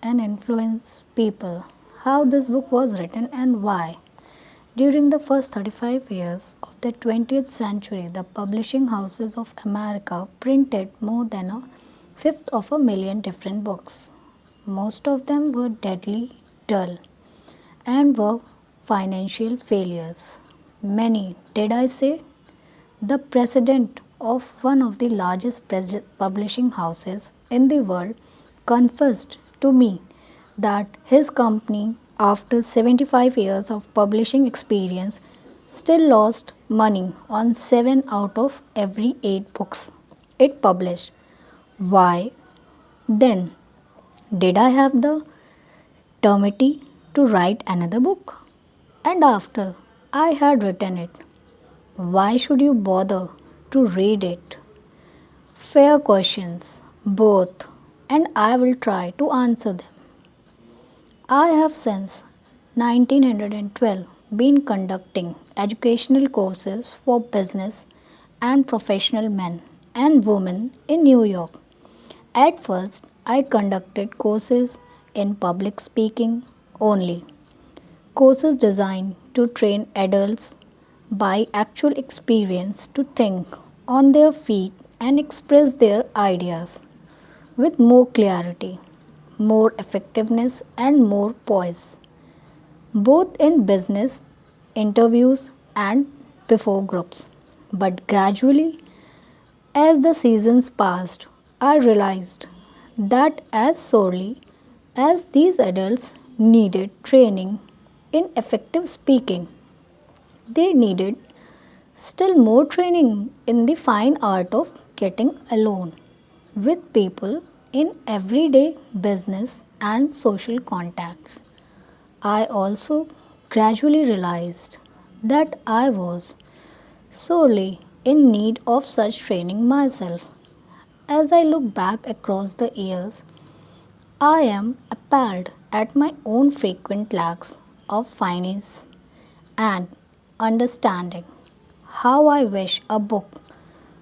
and influence people. How this book was written and why. During the first 35 years of the 20th century, the publishing houses of America printed more than a fifth of a million different books. Most of them were deadly dull and were financial failures. Many, did I say? The president of one of the largest publishing houses in the world confessed to me that his company, after 75 years of publishing experience, still lost money on 7 out of every 8 books it published. Why? Then, did I have the temerity to write another book? And after I had written it, why should you bother to read it? Fair questions, both, and I will try to answer them. I have since 1912 been conducting educational courses for business and professional men and women in New York. At first, I conducted courses in public speaking only, courses designed to train adults by actual experience to think on their feet and express their ideas with more clarity, more effectiveness, and more poise, both in business interviews and before groups. But gradually, as the seasons passed, I realized that as sorely as these adults needed training in effective speaking, they needed still more training in the fine art of getting alone with people in everyday business and social contacts. I also gradually realized that I was sorely in need of such training myself. As I look back across the years, I am appalled at my own frequent lacks of finesse and understanding. How I wish a book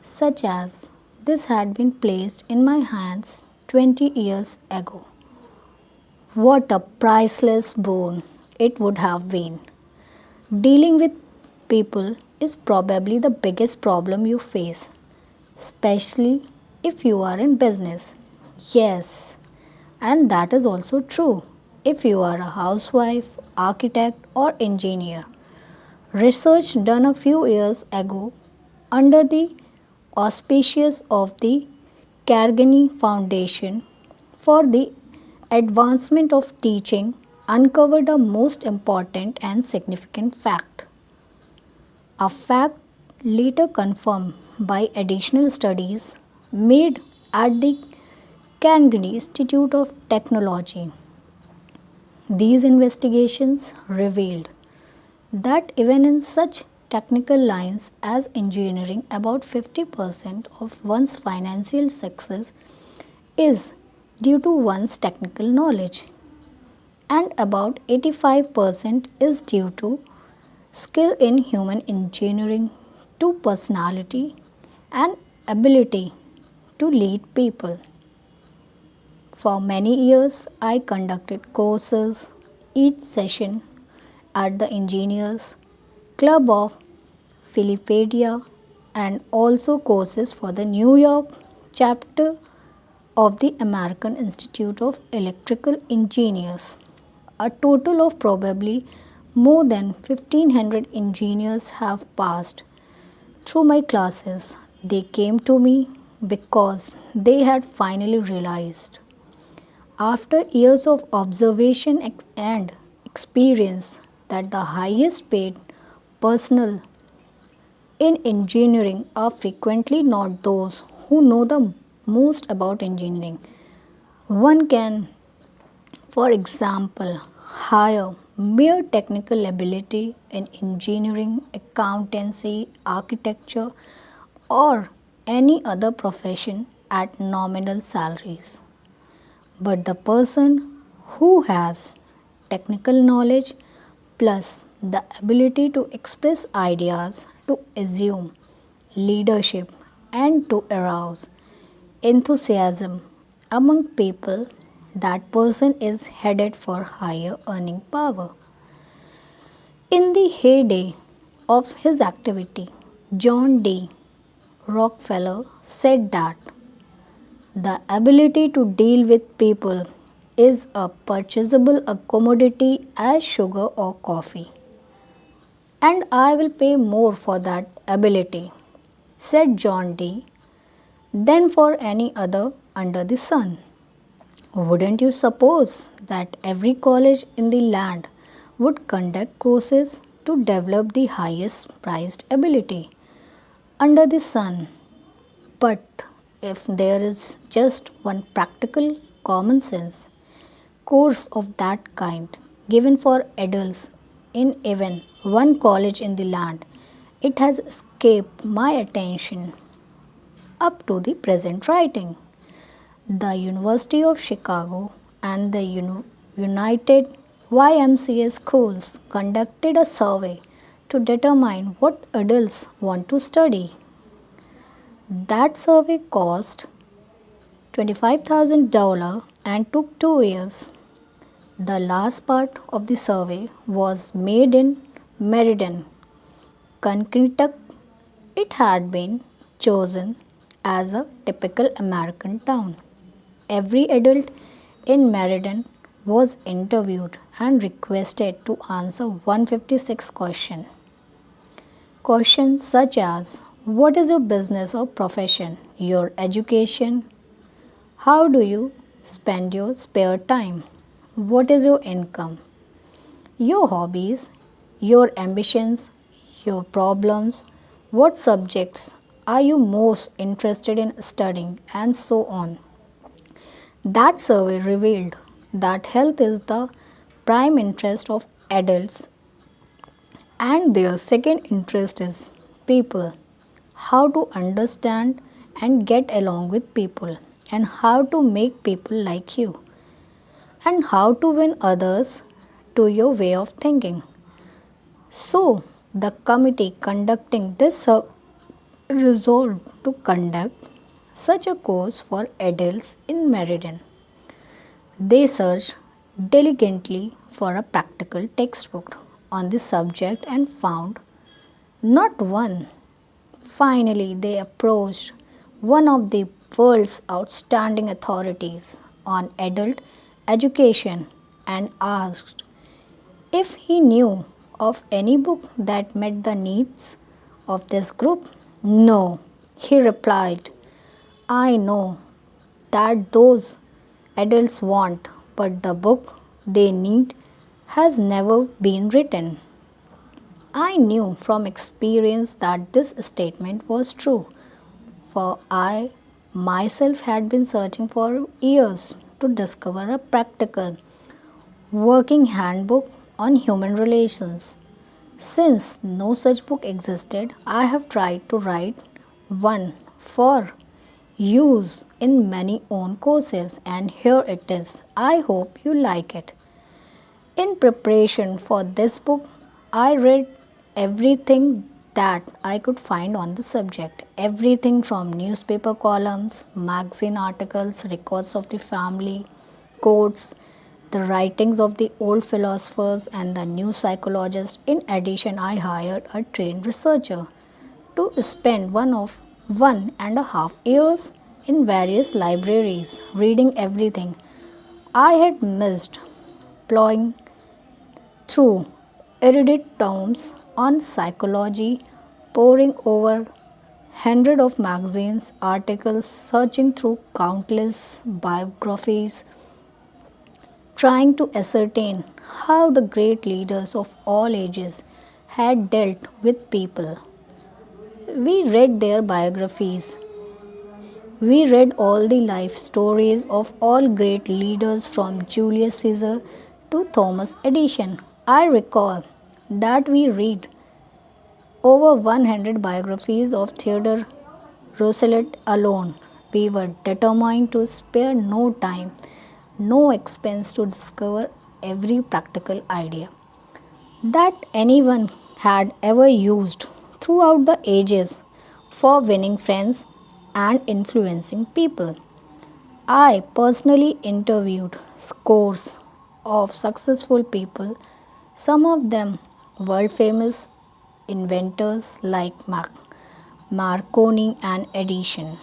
such as this had been placed in my hands 20 years ago. What a priceless boon it would have been. Dealing with people is probably the biggest problem you face, especially if you are in business. Yes, and that is also true if you are a housewife, architect, or engineer. Research done a few years ago under the auspices of the Carnegie Foundation for the advancement of teaching uncovered a most important and significant fact. A fact later confirmed by additional studies made at the Carnegie Institute of Technology. These investigations revealed that even in such technical lines as engineering, about 50% of one's financial success is due to one's technical knowledge, and about 85% is due to skill in human engineering, to personality, and ability to lead people. For many years, I conducted courses, each session at the Engineers Club of Philadelphia, and also courses for the New York chapter of the American Institute of Electrical Engineers. A total of probably more than 1500 engineers have passed through my classes. They came to me because they had finally realized, after years of observation and experience, that the highest paid personnel in engineering are frequently not those who know the most about engineering. One can, for example, hire mere technical ability in engineering, accountancy, architecture, or any other profession at nominal salaries. But the person who has technical knowledge plus the ability to express ideas, to assume leadership, and to arouse enthusiasm among people that person is headed for higher earning power. In the heyday of his activity, John D. Rockefeller said that the ability to deal with people is a purchasable commodity as sugar or coffee. And I will pay more for that ability, said John D., than for any other under the sun. Wouldn't you suppose that every college in the land would conduct courses to develop the highest priced ability under the sun? But if there is just one practical common sense course of that kind given for adults in even one college in the land, it has escaped my attention up to the present writing. The University of Chicago and the United YMCA schools conducted a survey to determine what adults want to study. That survey cost $25,000 and took 2 years. The last part of the survey was made in Meriden, Connecticut. It had been chosen as a typical American town. Every adult in Meriden was interviewed and requested to answer 156 questions. Questions such as what is your business or profession, your education, how do you spend your spare time, what is your income, your hobbies, your ambitions, your problems, what subjects are you most interested in studying, and so on. That survey revealed that health is the prime interest of adults and their second interest is people. How to understand and get along with people, and how to make people like you, and how to win others to your way of thinking. So, the committee conducting this resolved to conduct such a course for adults in Meriden. They searched diligently for a practical textbook on the subject and found not one. Finally, they approached one of the world's outstanding authorities on adult education and asked if he knew of any book that met the needs of this group. No, he replied, I know that those adults want, but the book they need has never been written. I knew from experience that this statement was true, for I myself had been searching for years to discover a practical working handbook on human relations. Since no such book existed, I have tried to write one for use in many own courses, and here it is. I hope you like it. In preparation for this book, I read everything that I could find on the subject. Everything from newspaper columns, magazine articles, records of the family, quotes, the writings of the old philosophers and the new psychologists. In addition, I hired a trained researcher to spend 1.5 years in various libraries reading everything I had missed, plowing through erudite tomes on psychology, poring over hundreds of magazines, articles, searching through countless biographies, trying to ascertain how the great leaders of all ages had dealt with people. We read their biographies. We read all the life stories of all great leaders from Julius Caesar to Thomas Edison. I recall that we read over 100 biographies of Theodore Roosevelt alone. We were determined to spare no time, no expense to discover every practical idea that anyone had ever used throughout the ages for winning friends and influencing people. I personally interviewed scores of successful people, some of them world famous inventors like Marconi and Edison,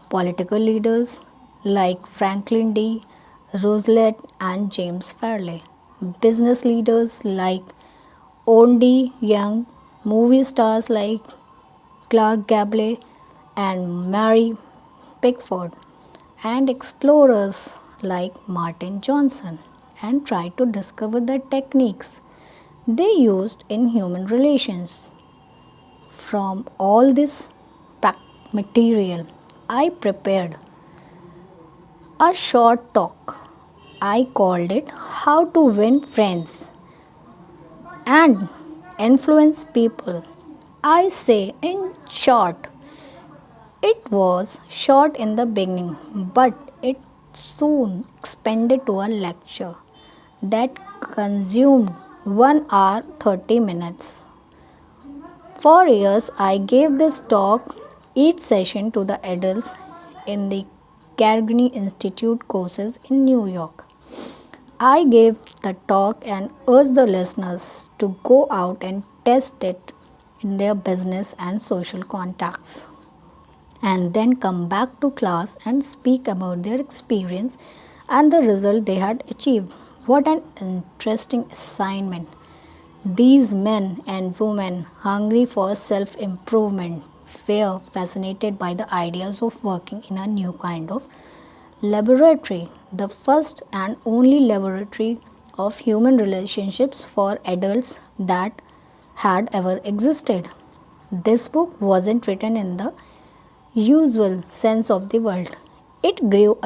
political leaders like Franklin D. Roosevelt and James Fairley, business leaders like Ondi Young, movie stars like Clark Gable and Mary Pickford, and explorers like Martin Johnson, and tried to discover the techniques they used in human relations. From all this material, I prepared a short talk. I called it How to Win Friends and Influence People. I say, in short, it was short in the beginning, but it soon expanded to a lecture that consumed 1 hour 30 minutes. For years, I gave this talk each session to the adults in the Carnegie Institute courses in New York. I gave the talk and urged the listeners to go out and test it in their business and social contacts, and then come back to class and speak about their experience and the result they had achieved. What an interesting assignment! These men and women, hungry for self improvement, were fascinated by the ideas of working in a new kind of laboratory, the first and only laboratory of human relationships for adults that had ever existed. This book wasn't written in the usual sense of the word. It grew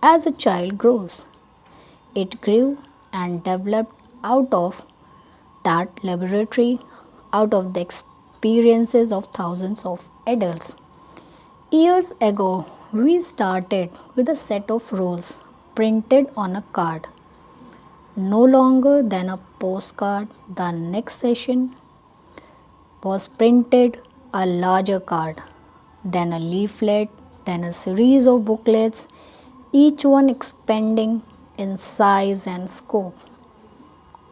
as a child grows. It grew and developed out of that laboratory, out of the experiences of thousands of adults. Years ago, we started with a set of rules printed on a card. No longer than a postcard, the next session was printed a larger card, then a leaflet, then a series of booklets, each one expanding in size and scope.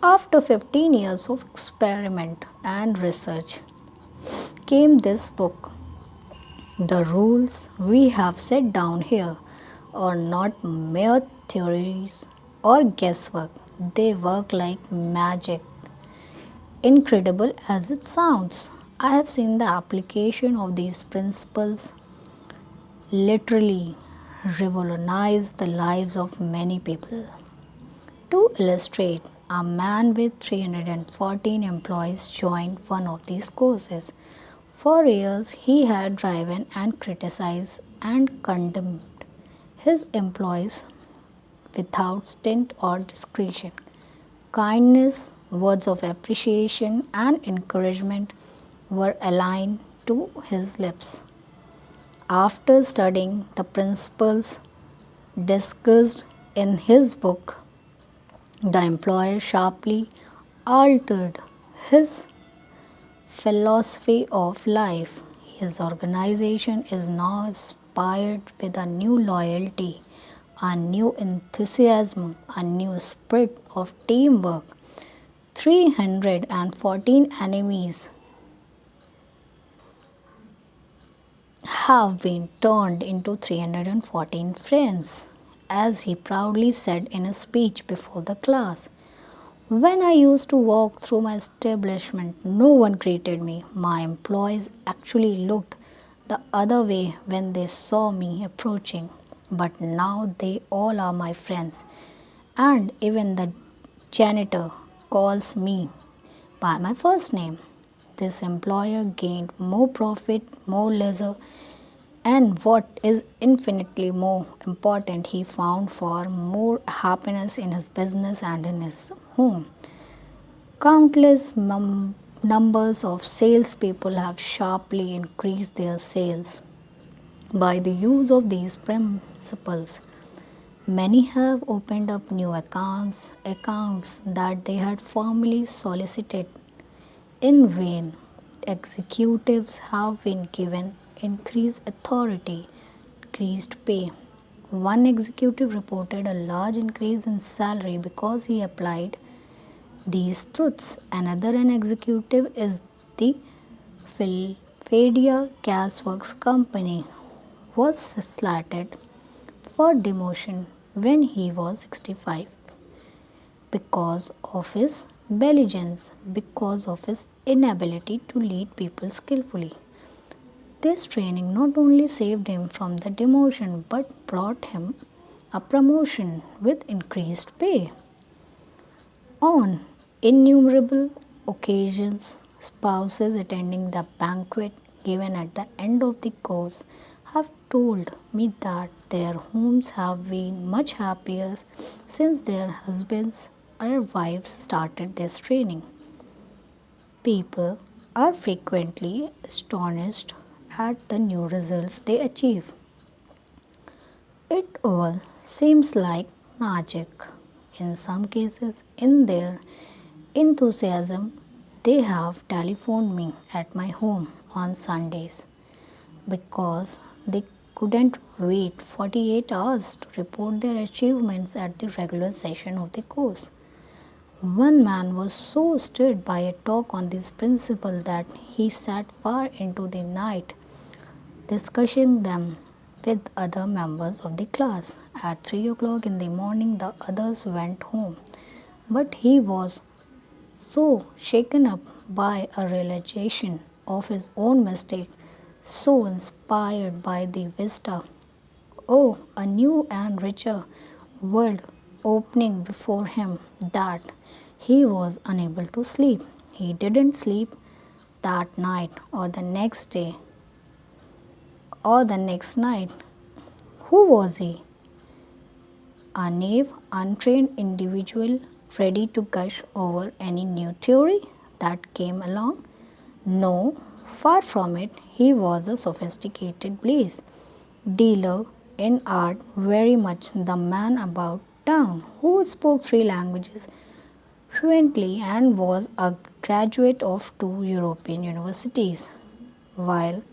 After 15 years of experiment and research came this book. The rules we have set down here are not mere theories or guesswork. They work like magic. Incredible as it sounds, I have seen the application of these principles literally revolutionize the lives of many people. To illustrate, a man with 314 employees joined one of these courses. For years, he had driven and criticized and condemned his employees without stint or discretion. Kindness, words of appreciation, and encouragement were aligned to his lips. After studying the principles discussed in his book, the employer sharply altered his philosophy of life. His organization is now inspired with a new loyalty, a new enthusiasm, a new spirit of teamwork. 314 enemies have been turned into 314 friends, as he proudly said in a speech before the class. When I used to walk through my establishment, no one greeted me. My employees actually looked the other way when they saw me approaching. But now they all are my friends, and even the janitor calls me by my first name. This employer gained more profit, more leisure, and what is infinitely more important, he found far more happiness in his business and in his home. Countless numbers of salespeople have sharply increased their sales by the use of these principles. Many have opened up new accounts that they had formerly solicited in vain. Executives have been given increased authority, increased pay, One executive reported a large increase in salary because he applied these truths. Another an executive is the Philadelphia Gasworks Company was slated for demotion when he was 65 because of his belligence, because of his inability to lead people skillfully. This training not only saved him from the demotion but brought him a promotion with increased pay. On innumerable occasions, spouses attending the banquet given at the end of the course have told me that their homes have been much happier since their husbands or wives started this training. People are frequently astonished at the new results they achieve. It all seems like magic. In some cases, in their enthusiasm, they have telephoned me at my home on Sundays because they couldn't wait 48 hours to report their achievements at the regular session of the course. One man was so stirred by a talk on this principle that he sat far into the night discussing them with other members of the class. At 3 o'clock in the morning, the others went home, but he was so shaken up by a realization of his own mistake, so inspired by the vista, oh, a new and richer world opening before him, that he was unable to sleep. He didn't sleep that night or the next day or the next night. Who was he? A naive, untrained individual ready to gush over any new theory that came along? No, far from it. He was a sophisticated blaze dealer in art, very much the man about town, who spoke three languages fluently and was a graduate of two European universities. While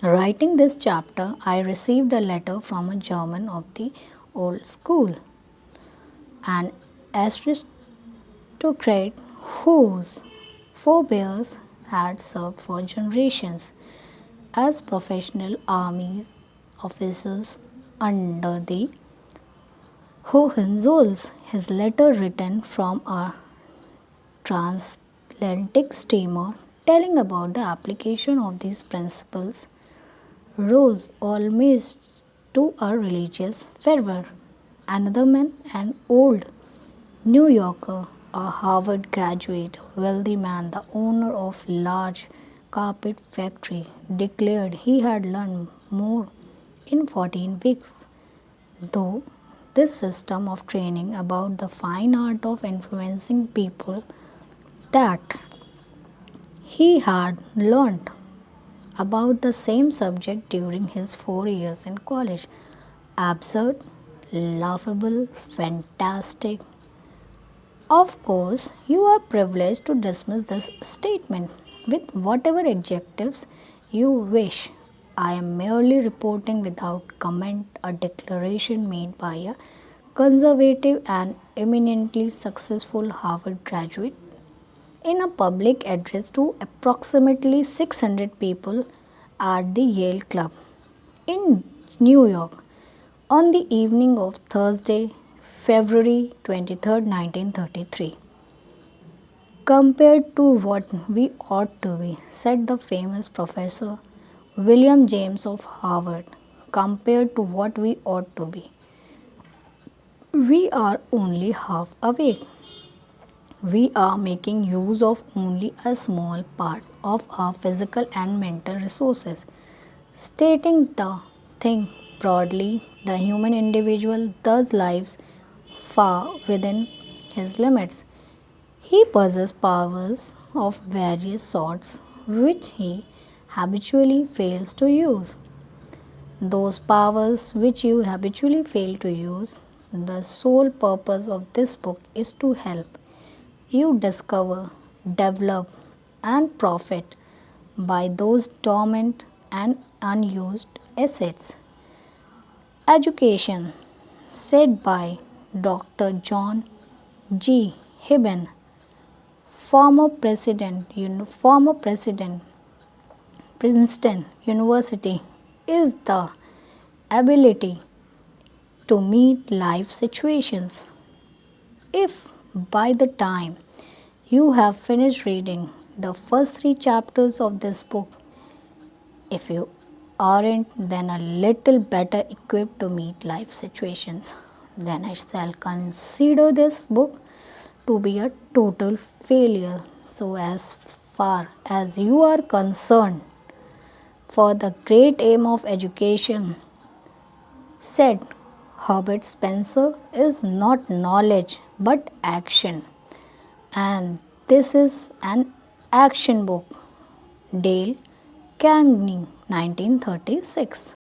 writing this chapter, I received a letter from a German of the old school, an aristocrat whose forebears had served for generations as professional army officers under the Hohenzollerns. His letter, written from a transatlantic steamer, telling about the application of these principles, rose almost to a religious fervor. Another man, an old New Yorker, a Harvard graduate, wealthy man, the owner of large carpet factory, declared he had learned more in 14 weeks. Though this system of training about the fine art of influencing people that he had learned about the same subject during his 4 years in college. Absurd, laughable, fantastic. Of course, you are privileged to dismiss this statement with whatever adjectives you wish. I am merely reporting without comment a declaration made by a conservative and eminently successful Harvard graduate in a public address to approximately 600 people at the Yale Club in New York on the evening of Thursday, February 23rd, 1933. Compared to what we ought to be, said the famous professor William James of Harvard, compared to what we ought to be, we are only half awake. We are making use of only a small part of our physical and mental resources. Stating the thing broadly, the human individual thus lives far within his limits. He possesses powers of various sorts which he habitually fails to use. Those powers which you habitually fail to use, the sole purpose of this book is to help you discover, develop, and profit by those dormant and unused assets. Education, said by Dr. John G. Hibben, former president Princeton University, is the ability to meet life situations. If by the time you have finished reading the first three chapters of this book, if you aren't then a little better equipped to meet life situations, then I shall consider this book to be a total failure. So, as far as you are concerned, for the great aim of education, said Herbert Spencer, is not knowledge but action. And this is an action book. Dale Carnegie, 1936.